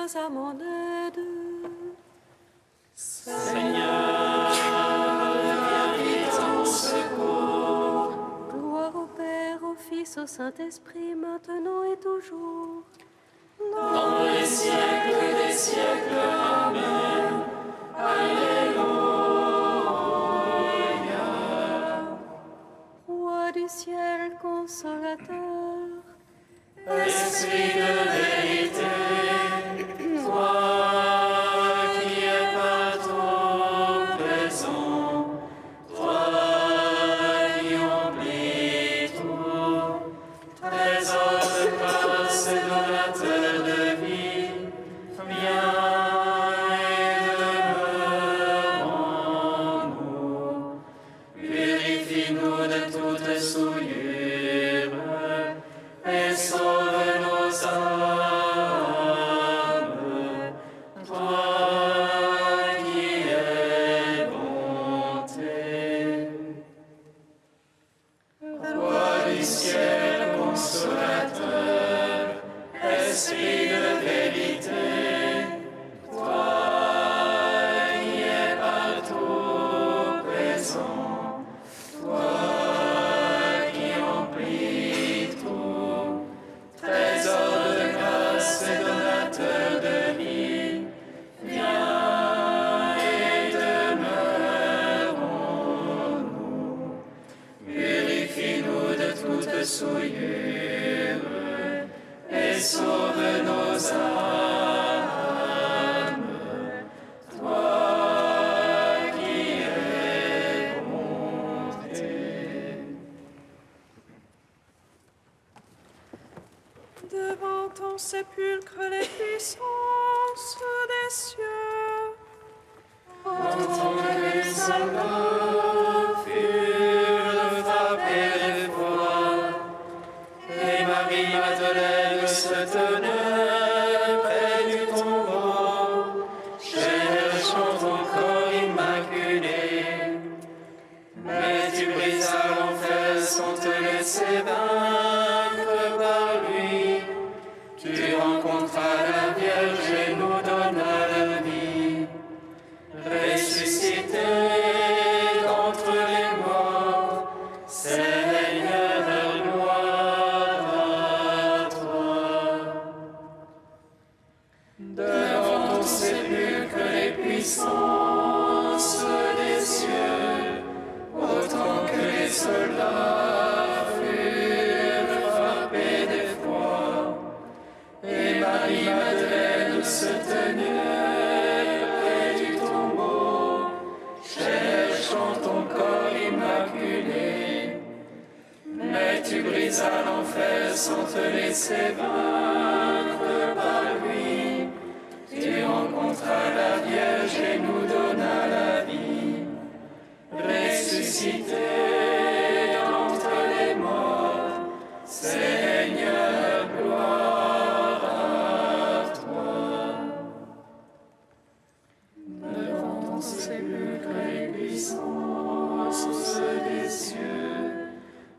viens à mon aide. Seigneur, viens vite à mon secours. Gloire au Père, au Fils, au Saint-Esprit, maintenant et toujours. Dans les siècles des siècles. Amen. Alléluia. Roi du ciel, consolateur, Esprit de vérité, toi qui es partout présent, toi qui emplis tout, trésor de grâce et donateur de vie, viens et demeure en nous. Purifie-nous de toute souillure et sauve nos âmes. Toi qui es bonté. Roi du ciel, consolateur, Esprit de vérité, toi qui es partout présent, toi qui emplis tout, trésor de grâce et donateur de vie, viens et demeure en nous. Purifie-nous de toute souillure et sauve nos âmes. Toi qui es bonté. devant ton sépulcre les puissances des cieux. Autant que les soldats furent frappés d'effroi, et Marie-Madeleine se tenait près du tombeau, cherchant ton corps immaculé. Mais tu brisas l'enfer sans te laisser vaincre par lui. Tu rencontras la Vierge et nous donnas la vie. Ressuscité d'entre les morts, Seigneur, gloire à toi. Devant ton sépulcre, les puissances des cieux, autant que les soldats furent frappés d'effroi, et Marie-Madeleine se tenait près du tombeau, cherchant ton corps immaculé. Mais tu brisas l'enfer sans te laisser vaincre par lui. Tu rencontras la Vierge et nous donnas la vie. Ressuscité d'entre les morts, Seigneur, gloire à toi. Devant ton sépulcre, les puissances des cieux,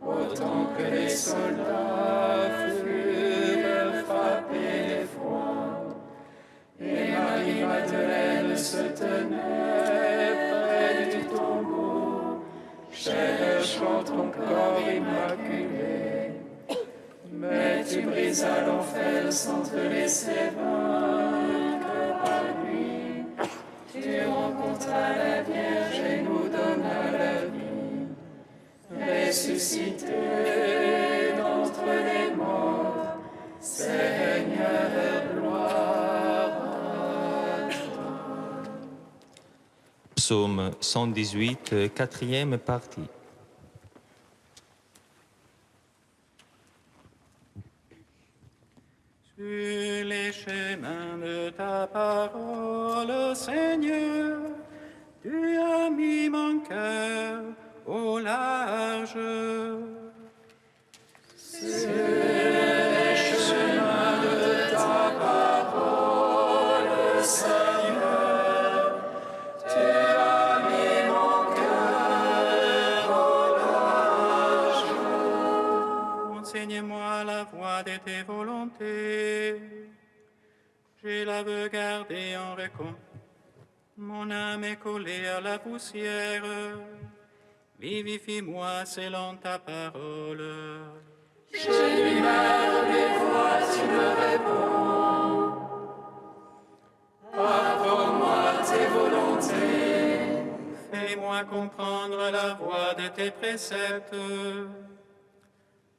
autant que les soldats furent frappés d'effroi, et Marie-Madeleine se tenait près du tombeau, cherchant ton corps immaculé. Mais tu brisas l'enfer sans te laisser vaincre par lui. Tu rencontras la Vierge et nous donnas la vie. Ressuscité d'entre les morts, Seigneur, gloire à toi. Psaume 118, quatrième partie. Sur les chemins de ta parole, Seigneur, tu as mis mon cœur au large. Sur les chemins de ta parole, Seigneur, tu as mis mon cœur au large. Enseigne-moi la voie de tes volontés. Je la veux garder en récompense. Mon âme est collée à la poussière. Vivifie-moi selon ta parole. Je lui parle des fois, tu me réponds. Apprends-moi tes volontés. Fais-moi comprendre la voie de tes préceptes.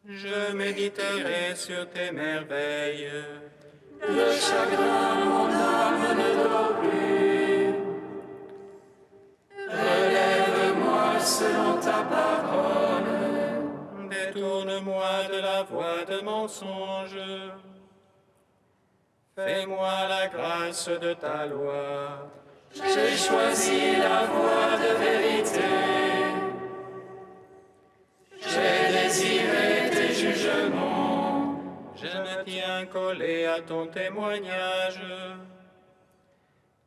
Je méditerai sur tes merveilles. Le chagrin, mon âme ne dort plus. Relève-moi selon ta parole. Détourne-moi de la voie de mensonge. Fais-moi la grâce de ta loi. J'ai choisi la voie de vérité. J'ai désiré tes jugements. Je me tiens collé à ton témoignage.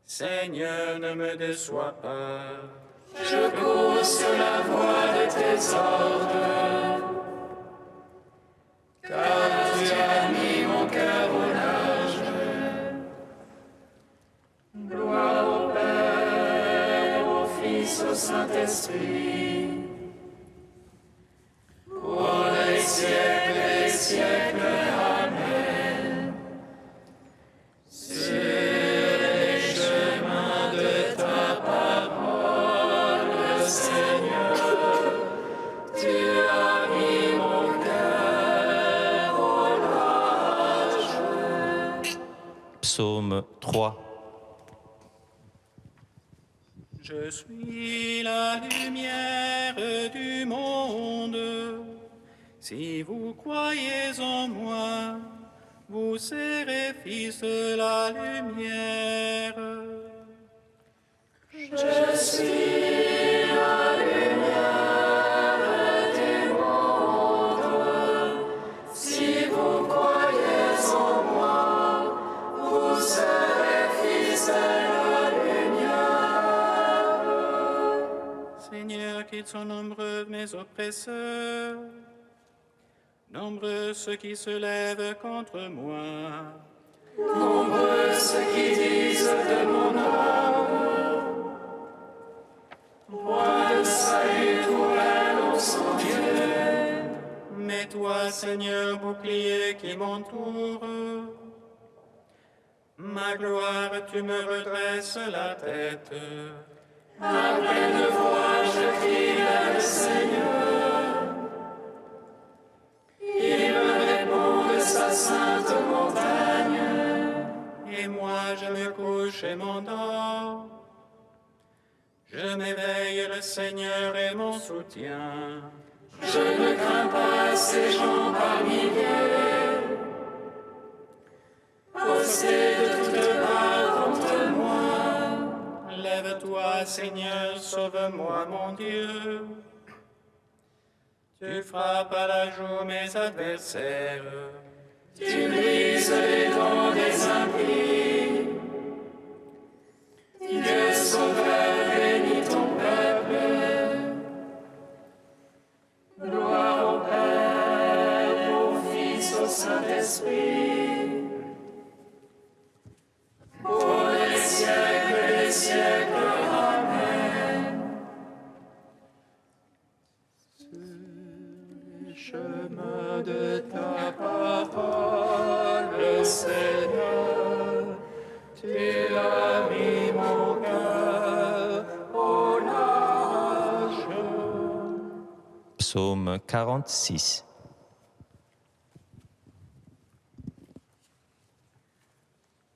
Seigneur, ne me déçois pas. Je cours sur la voie de tes ordres. Car tu as mis mon cœur au large. Gloire au Père, au Fils, au Saint-Esprit. Pour les siècles des siècles. Amen. Sur les chemins de ta parole, Seigneur, tu as mis mon cœur au large. Psaume 3. Je suis la lumière du monde. Si vous croyez en moi, vous serez fils de la lumière. Je suis la lumière du monde. Si vous croyez en moi, vous serez fils de la lumière. Seigneur, qu'ils sont nombreux mes oppresseurs, nombreux ceux qui se lèvent contre moi. Nombreux ceux qui disent de mon âme, point de salut pour elle, ô son Dieu. Mais toi, Seigneur, bouclier qui m'entoure, ma gloire, tu me redresses la tête. À pleine voix, je crie vers le Seigneur. Il me répond de sa sainte montagne. Et moi, je me couche et m'endors. Je m'éveille, le Seigneur est mon soutien. Je ne crains pas ces gens par milliers, postés de toutes parts contre moi. Lève-toi, Seigneur, sauve-moi, mon Dieu. Tu frappes à la joue mes adversaires. Tu brises les dents des impies. Dieu sauveur, bénis ton peuple. Gloire au Père, au Fils, au Saint-Esprit. Pour les siècles des siècles. Amen. Chemin de ta parole, Seigneur, tu as mis mon cœur au large. Psaume 46.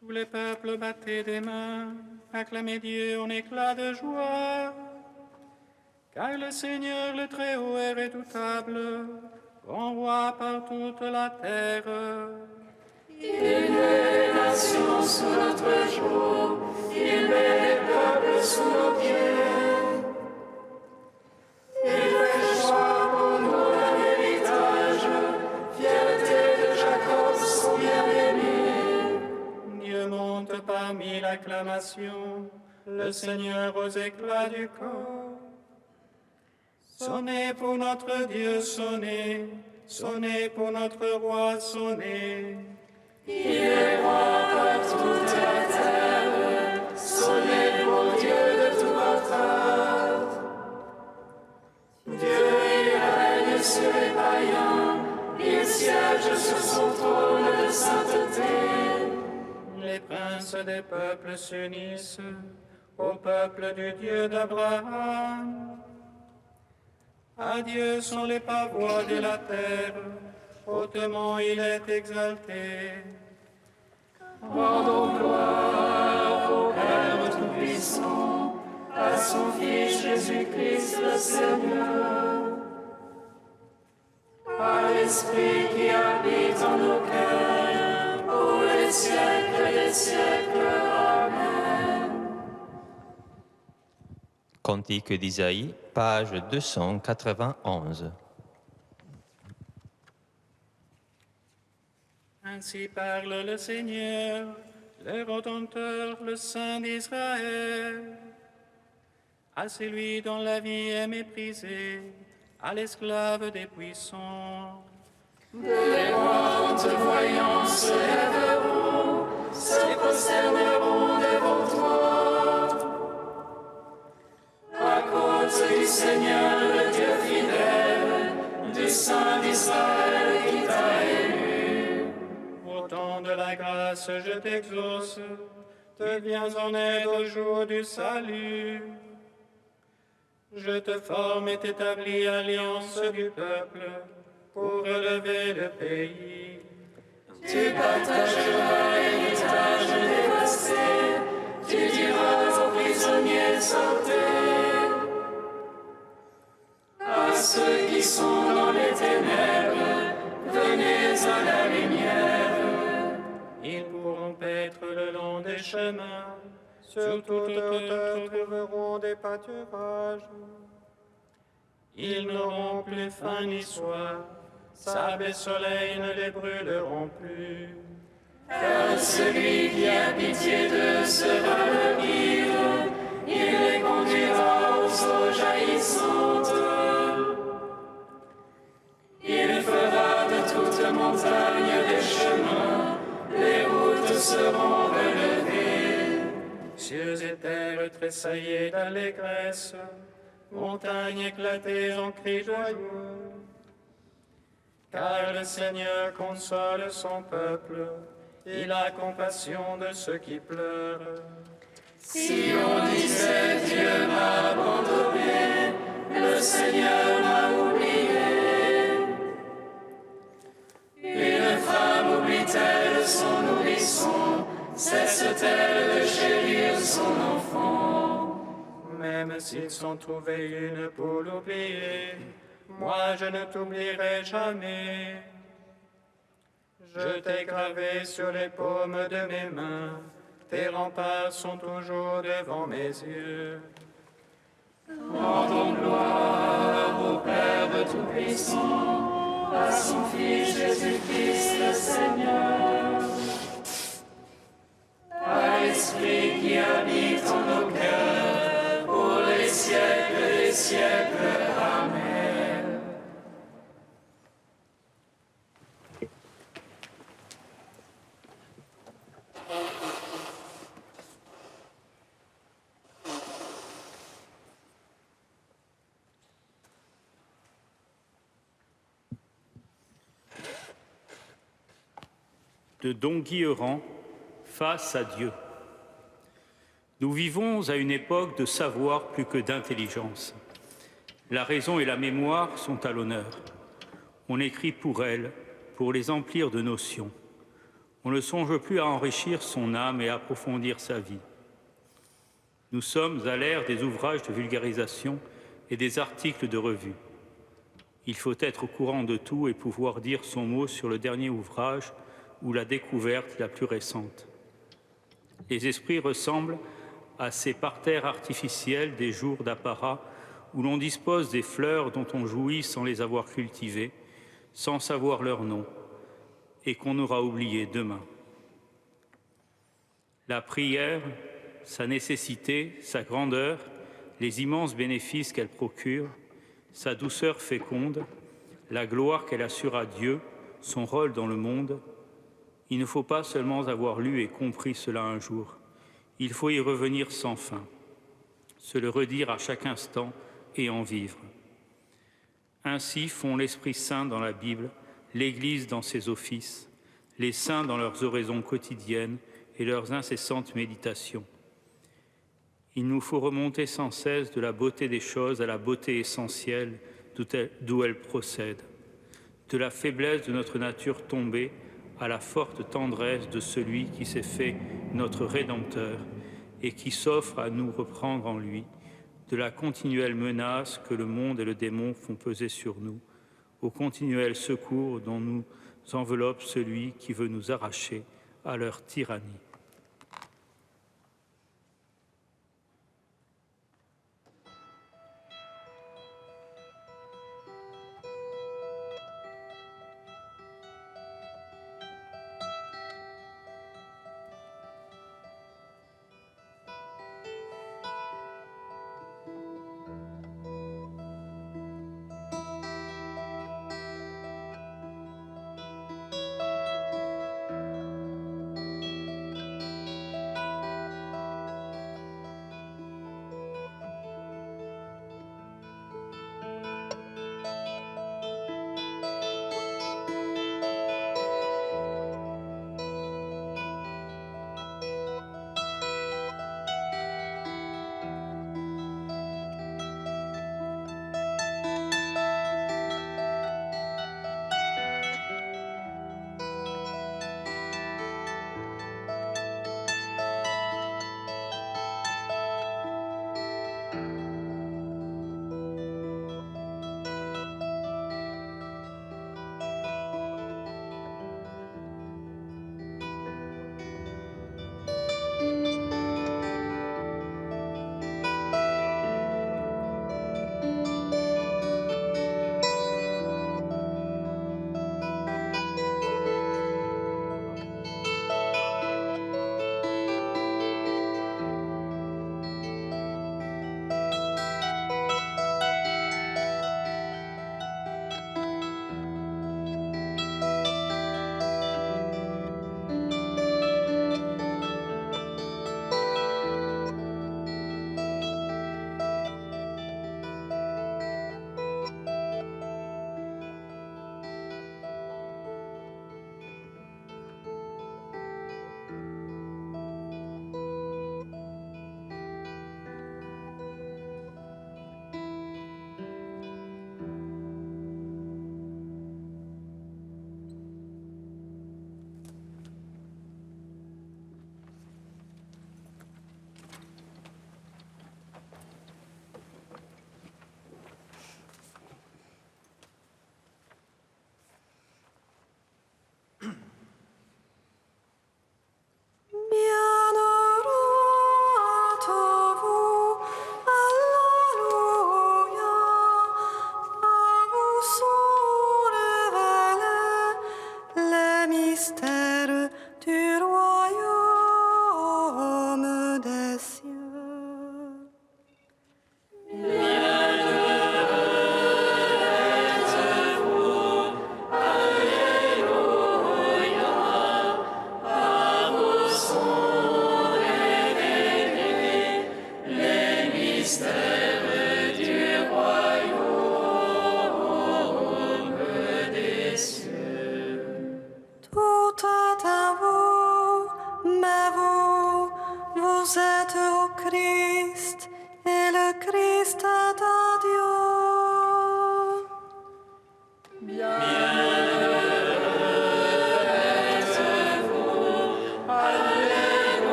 Tous les peuples battaient des mains, acclamez Dieu en éclat de joie. Car le Seigneur, le Très-Haut, est redoutable, grand roi par toute la terre. Il met les nations sous notre joug, il met les peuples sous nos pieds. Il fait choix pour nous un héritage, fierté de Jacob, son bien-aimé. Dieu monte parmi l'acclamation, le Seigneur aux éclats du corps. Sonnez pour notre Dieu, sonnez, sonnez pour notre roi, sonnez. Il est roi par toute la terre, sonné pour Dieu de tout partage. Dieu, il règne sur les païens, il siège sur son trône de sainteté. Les princes des peuples s'unissent au peuple du Dieu d'Abraham. À Dieu sont les pavois de la terre, hautement il est exalté. Rendons gloire au Père Tout-Puissant, à son Fils Jésus-Christ le Seigneur, à l'Esprit qui habite en nos cœurs, pour les siècles des siècles. Amen. Cantique d'Isaïe, page 291. Ainsi parle le Seigneur, le Rédempteur, le Saint d'Israël. À celui dont la vie est méprisée, à l'esclave des puissants. Les rois en te voyant se lèveront, se prosterneront devant toi. À cause du Seigneur, le Dieu fidèle, du Saint d'Israël qui t'a élu. Au temps de la grâce, je t'exauce, te viens en aide au jour du salut. Je te forme et t'établis alliance du peuple pour relever le pays. Tu partageras l'héritage dévasté, tu diras aux prisonniers sortez. À ceux qui sont dans les ténèbres, venez à la lumière. Ils pourront paître le long des chemins, sur toute hauteur trouveront des pâturages. Ils n'auront plus faim ni soif, sable et soleil ne les brûleront plus. Car celui qui a pitié d'eux sera le guide, il les conduira aux eaux jaillissantes. Il fera de toute montagne des chemins, les routes seront relevées. Cieux et terre tressaillés d'allégresse, montagnes éclatées en cris joyeux. Car le Seigneur console son peuple, il a compassion de ceux qui pleurent. Si on disait Dieu m'a abandonné, le Seigneur m'a oublié. Une femme oublie-t-elle son nourrisson, cesse-t-elle de chérir son enfant? Même s'ils sont trouvés une pour l'oublier, moi je ne t'oublierai jamais. Je t'ai gravé sur les paumes de mes mains, tes remparts sont toujours devant mes yeux. Rendons gloire au Père Tout-Puissant, à son Fils Jésus-Christ le Seigneur, à l'Esprit qui habite en nos cœurs, pour les siècles des siècles. Amen. De Don Guilherand, face à Dieu. Nous vivons à une époque de savoir plus que d'intelligence. La raison et la mémoire sont à l'honneur. On écrit pour elles, pour les emplir de notions. On ne songe plus à enrichir son âme et à approfondir sa vie. Nous sommes à l'ère des ouvrages de vulgarisation et des articles de revue. Il faut être au courant de tout et pouvoir dire son mot sur le dernier ouvrage ou la découverte la plus récente. Les esprits ressemblent à ces parterres artificiels des jours d'apparat où l'on dispose des fleurs dont on jouit sans les avoir cultivées, sans savoir leur nom, et qu'on aura oublié demain. La prière, sa nécessité, sa grandeur, les immenses bénéfices qu'elle procure, sa douceur féconde, la gloire qu'elle assure à Dieu, son rôle dans le monde, Il ne faut pas seulement avoir lu et compris cela un jour. Il faut y revenir sans fin, se le redire à chaque instant et en vivre. Ainsi font l'Esprit Saint dans la Bible, l'Église dans ses offices, les saints dans leurs oraisons quotidiennes et leurs incessantes méditations. Il nous faut remonter sans cesse de la beauté des choses à la beauté essentielle d'où elles procèdent, de la faiblesse de notre nature tombée à la forte tendresse de celui qui s'est fait notre Rédempteur et qui s'offre à nous reprendre en lui, de la continuelle menace que le monde et le démon font peser sur nous, au continuel secours dont nous enveloppe celui qui veut nous arracher à leur tyrannie.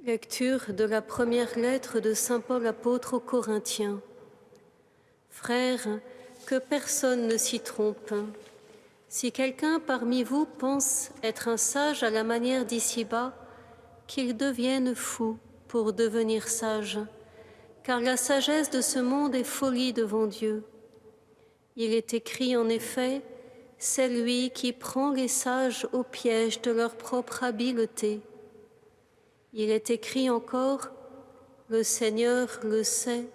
Lecture de la première lettre de saint Paul apôtre aux Corinthiens. Frères, que personne ne s'y trompe. Si quelqu'un parmi vous pense être un sage à la manière d'ici-bas, qu'il devienne fou pour devenir sage, car la sagesse de ce monde est folie devant Dieu. Il est écrit en effet, c'est lui qui prend les sages au piège de leur propre habileté. Il est écrit encore, « Le Seigneur le sait,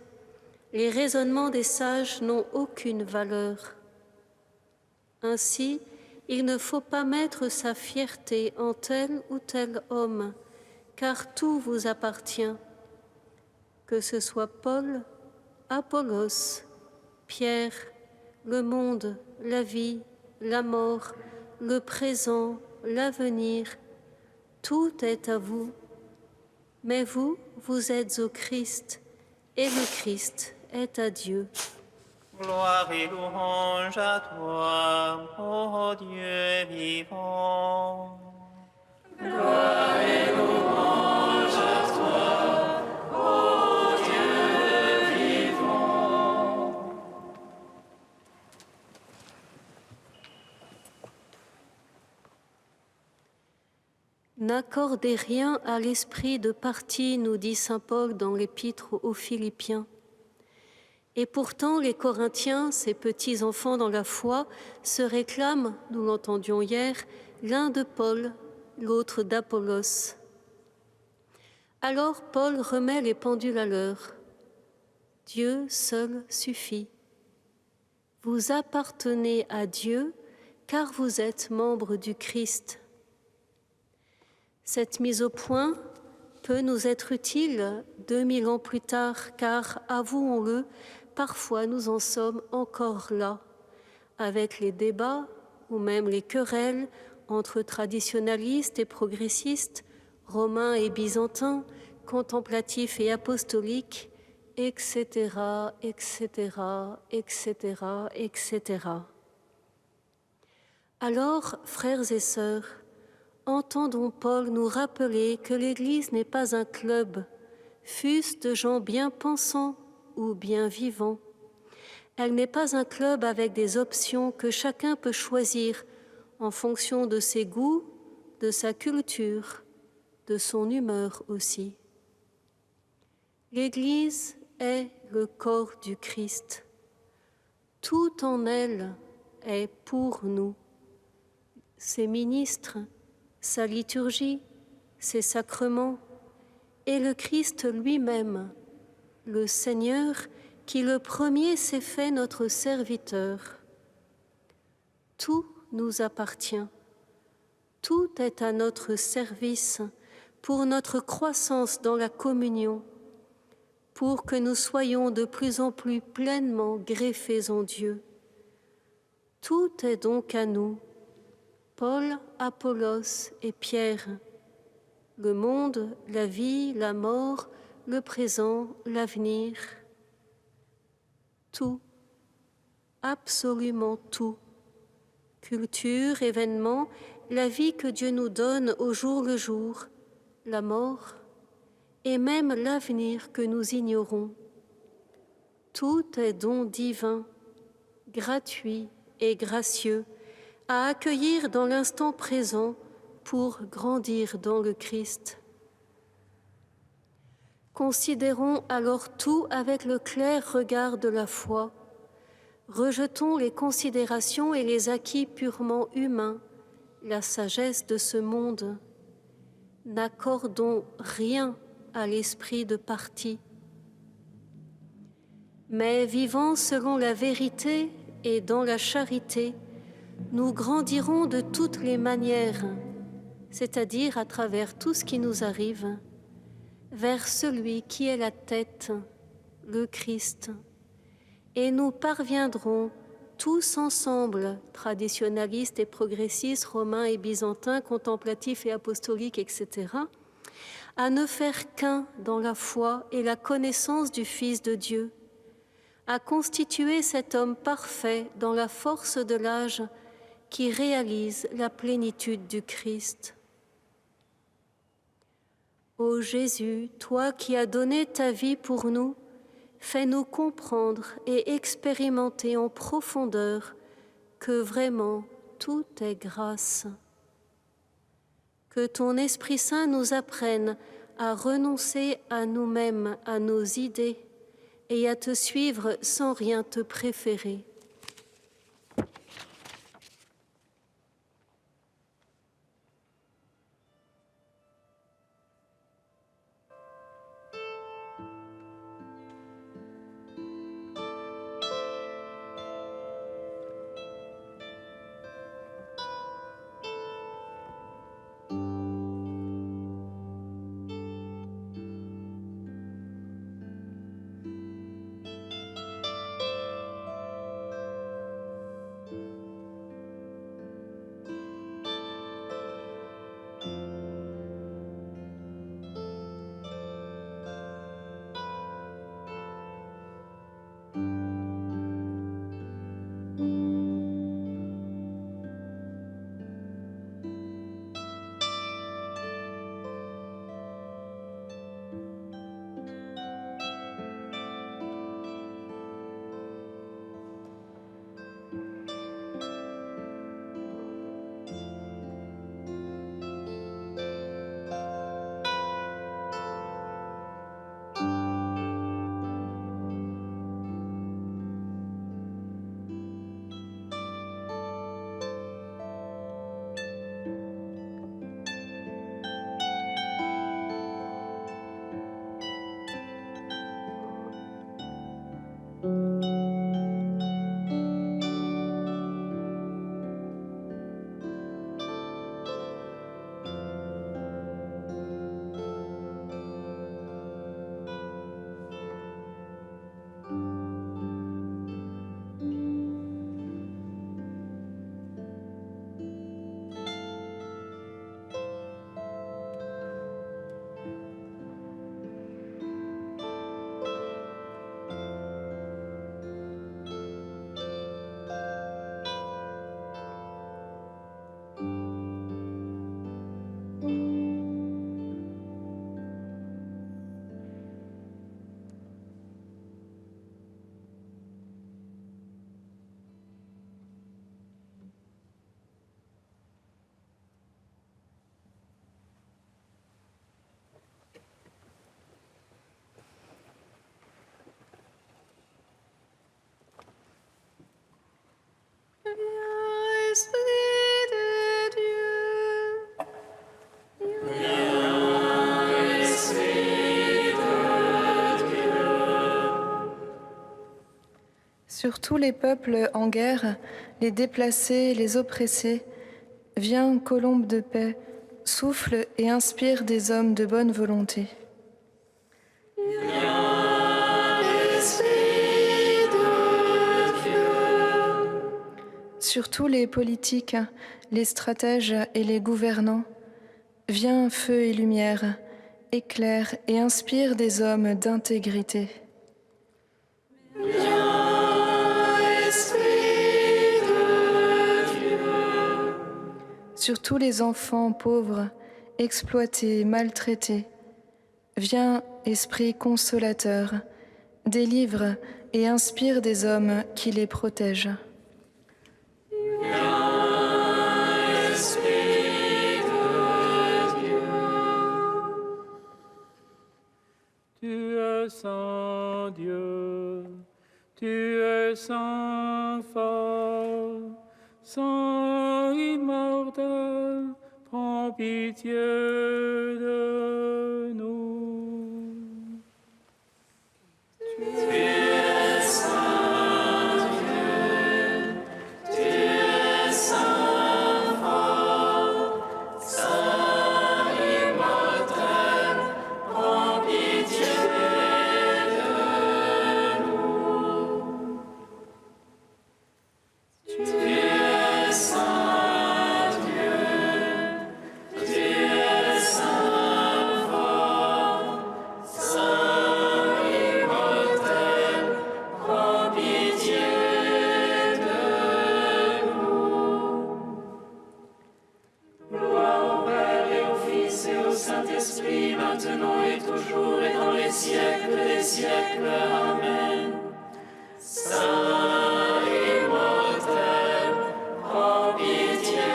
les raisonnements des sages n'ont aucune valeur. » Ainsi, il ne faut pas mettre sa fierté en tel ou tel homme, car tout vous appartient, que ce soit Paul, Apollos, Pierre, le monde, la vie, la mort, le présent, l'avenir, tout est à vous. Mais vous, vous êtes au Christ, et le Christ est à Dieu. Gloire et louange à toi, ô Dieu vivant. Gloire et louange à toi, ô Dieu vivant. N'accordez rien à l'esprit de parti, nous dit saint Paul dans l'Épître aux Philippiens. Et pourtant, les Corinthiens, ces petits enfants dans la foi, se réclament, nous l'entendions hier, l'un de Paul, l'autre d'Apollos. Alors Paul remet les pendules à l'heure. Dieu seul suffit. Vous appartenez à Dieu car vous êtes membres du Christ. Cette mise au point peut nous être utile 2000 ans plus tard, car, avouons-le, parfois nous en sommes encore là, avec les débats ou même les querelles entre traditionalistes et progressistes, romains et byzantins, contemplatifs et apostoliques, etc., etc., etc., etc. Alors, frères et sœurs, entendons Paul nous rappeler que l'Église n'est pas un club, fût-ce de gens bien pensants ou bien vivants. Elle n'est pas un club avec des options que chacun peut choisir en fonction de ses goûts, de sa culture, de son humeur aussi. L'Église est le corps du Christ. Tout en elle est pour nous. Ses ministres, sa liturgie, ses sacrements, et le Christ lui-même, le Seigneur, qui le premier s'est fait notre serviteur. Tout nous appartient, tout est à notre service pour notre croissance dans la communion, pour que nous soyons de plus en plus pleinement greffés en Dieu. Tout est donc à nous, Paul, Apollos et Pierre, le monde, la vie, la mort, le présent, l'avenir, tout, absolument tout, culture, événements, la vie que Dieu nous donne au jour le jour, la mort et même l'avenir que nous ignorons. Tout est don divin, gratuit et gracieux, à accueillir dans l'instant présent pour grandir dans le Christ. Considérons alors tout avec le clair regard de la foi. Rejetons les considérations et les acquis purement humains, la sagesse de ce monde. N'accordons rien à l'esprit de parti. Mais vivant selon la vérité et dans la charité, nous grandirons de toutes les manières, c'est-à-dire à travers tout ce qui nous arrive, vers celui qui est la tête, le Christ. Et nous parviendrons tous ensemble, traditionalistes et progressistes, romains et byzantins, contemplatifs et apostoliques, etc., à ne faire qu'un dans la foi et la connaissance du Fils de Dieu, à constituer cet homme parfait dans la force de l'âge qui réalise la plénitude du Christ. Ô Jésus, toi qui as donné ta vie pour nous, fais-nous comprendre et expérimenter en profondeur que vraiment tout est grâce. Que ton Esprit Saint nous apprenne à renoncer à nous-mêmes, à nos idées, et à te suivre sans rien te préférer. Sur tous les peuples en guerre, les déplacés, les opprimés, viens, colombe de paix, souffle et inspire des hommes de bonne volonté. Viens, Esprit de Dieu. Sur tous les politiques, les stratèges et les gouvernants, viens, feu et lumière, éclaire et inspire des hommes d'intégrité. Sur tous les enfants pauvres, exploités, maltraités, viens, Esprit consolateur, délivre et inspire des hommes qui les protègent. Viens, Esprit de Dieu. Tu es saint Dieu, tu es saint fort, saint immortel, prends pitié de nous. Tu es saint Dieu, tu es saint fort, saint immortel, prends pitié de nous. Tu es saint Dieu, tu es saint fort, saint immortel, prends pitié de nous. Gloire au Père et au Fils et au Saint-Esprit, maintenant et toujours et dans les siècles des siècles. Amen. Saint immortel, prends pitié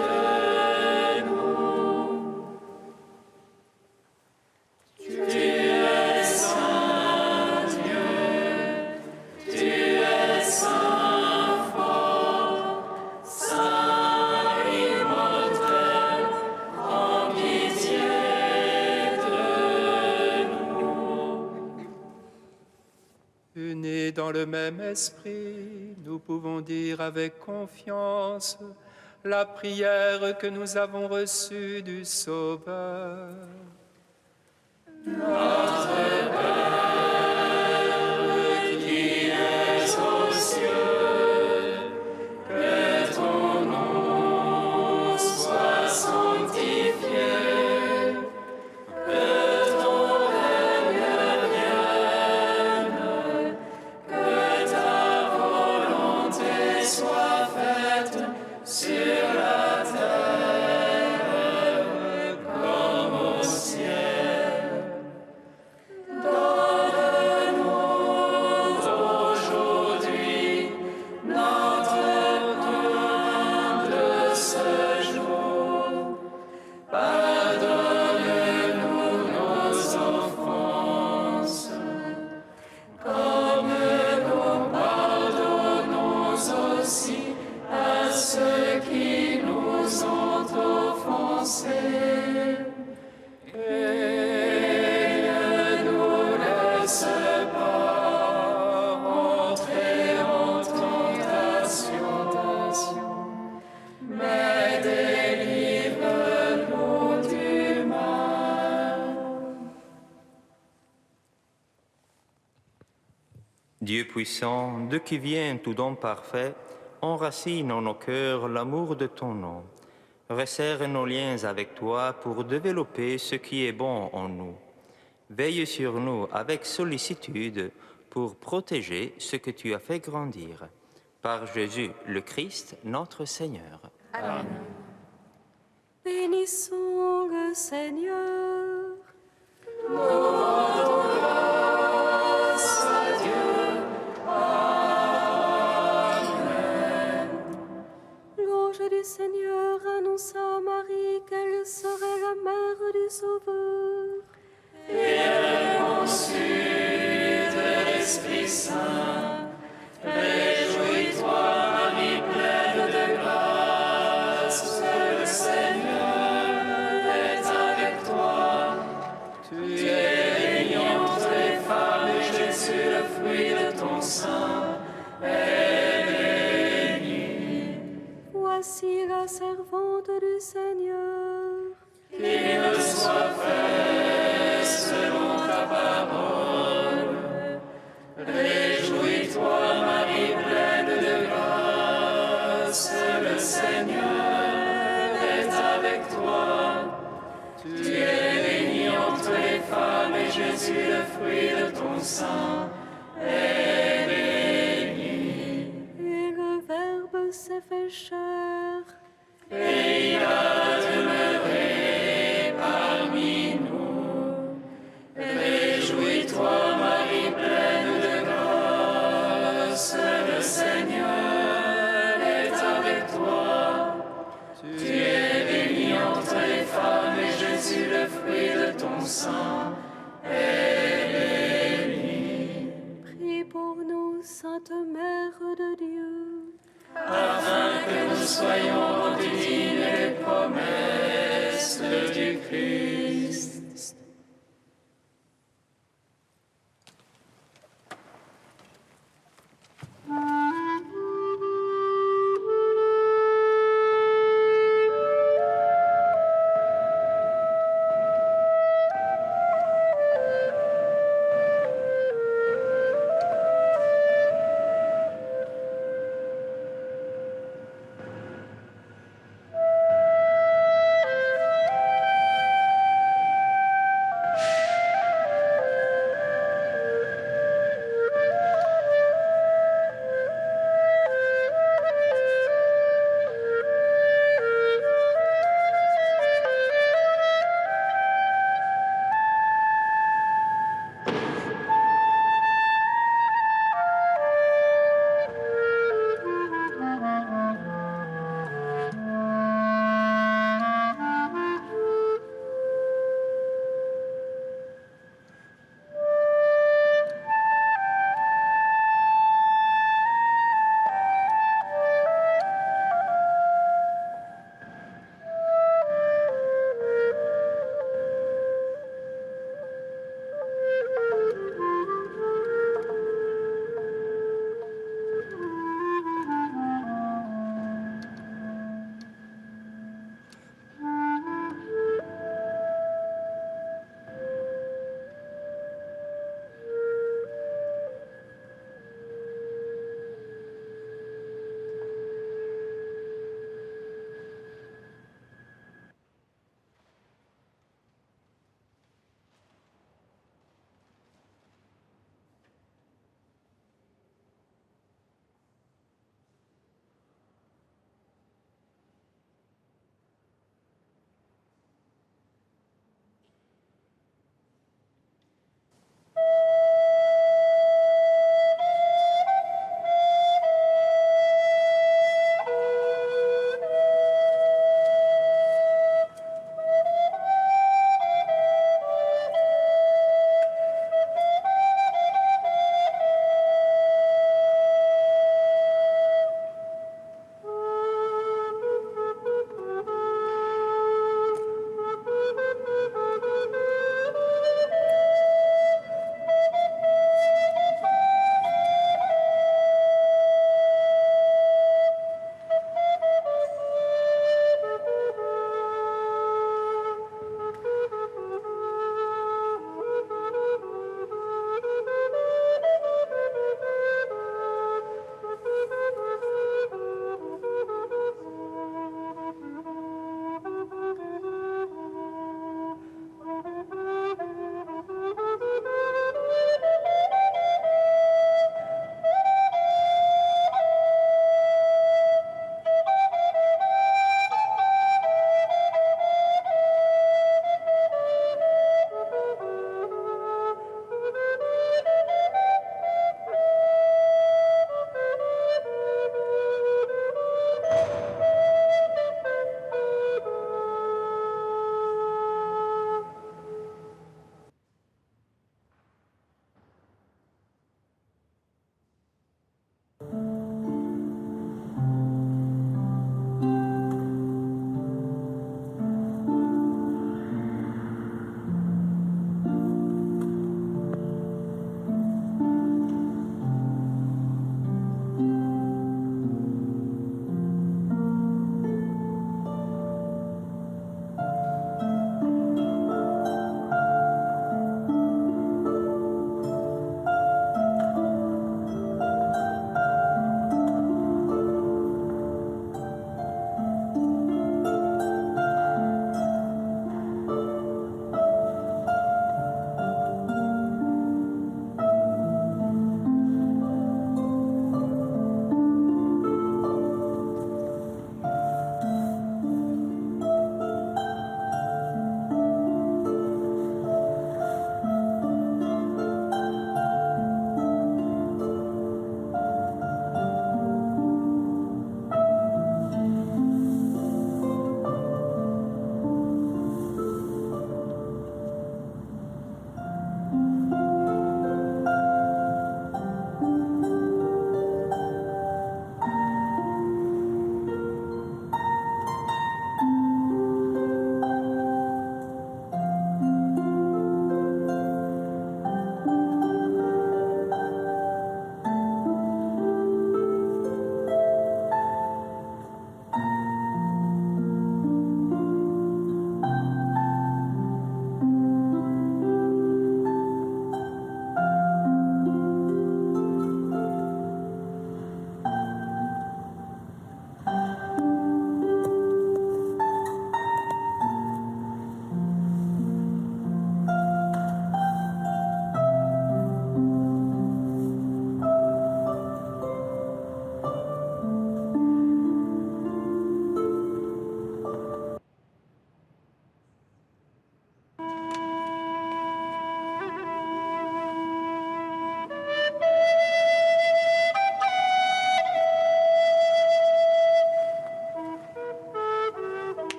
de nous. Tu es saint Dieu, tu es saint fort, saint immortel, prends pitié de nous. Unis dans le même esprit, nous pouvons dire avec confiance la prière que nous avons reçue du Sauveur. Qui es aux cieux, que ton nom soit sanctifié, que ton règne vienne, que ta volonté soit faite sur la terre comme au ciel. Donne-nous aujourd'hui notre pain de ce jour. Pardonne-nous nos offenses, comme nous pardonnons aussi à ceux qui nous ont offensés. Et ne nous laisse pas entrer en tentation, mais délivre-nous du mal. Dieu puissant, de qui vient tout don parfait, enracine en nos cœurs l'amour de ton nom. Resserre nos liens avec toi pour développer ce qui est bon en nous. Veille sur nous avec sollicitude pour protéger ce que tu as fait grandir. Par Jésus le Christ, notre Seigneur. Amen. Bénissons le Seigneur. Grâce à Dieu. Amen. L'ange du Seigneur annonça à Marie qu'elle serait la mère du Sauveur. Et elle conçut de l'Esprit Saint. Réjouis-toi, Marie, pleine de grâce, le Seigneur est avec toi. Tu es bénie entre les femmes, et Jésus, le fruit de ton sein, fruit de ton sein est béni. Et le Verbe s'est fait chair. Et il a demeuré parmi nous. Réjouis-toi, Marie pleine de grâce, le Seigneur est avec toi. Tu es bénie entre les femmes, et Jésus, le fruit de ton sein, est béni. Prie pour nous, Sainte Mère de Dieu, Afin que nous soyons rendus dignes des promesses du Christ.